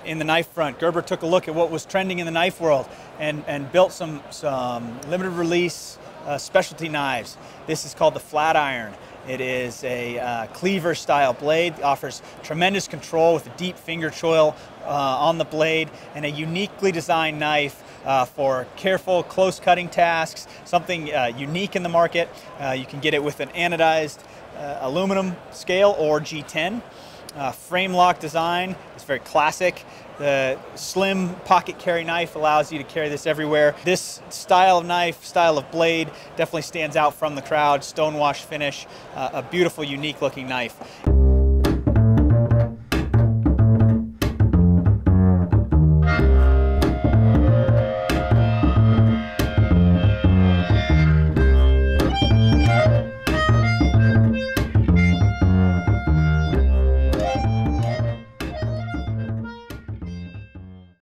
in the knife front. Gerber took a look at what was trending in the knife world and built some limited release specialty knives. This is called the Flatiron. It is a cleaver style blade, offers tremendous control with a deep finger choil on the blade, and a uniquely designed knife for careful, close cutting tasks, something unique in the market. You can get it with an anodized aluminum scale or G10. Frame lock design is very classic. The slim pocket carry knife allows you to carry this everywhere. This style of knife, style of blade, definitely stands out from the crowd. Stonewash finish, a beautiful, unique looking knife.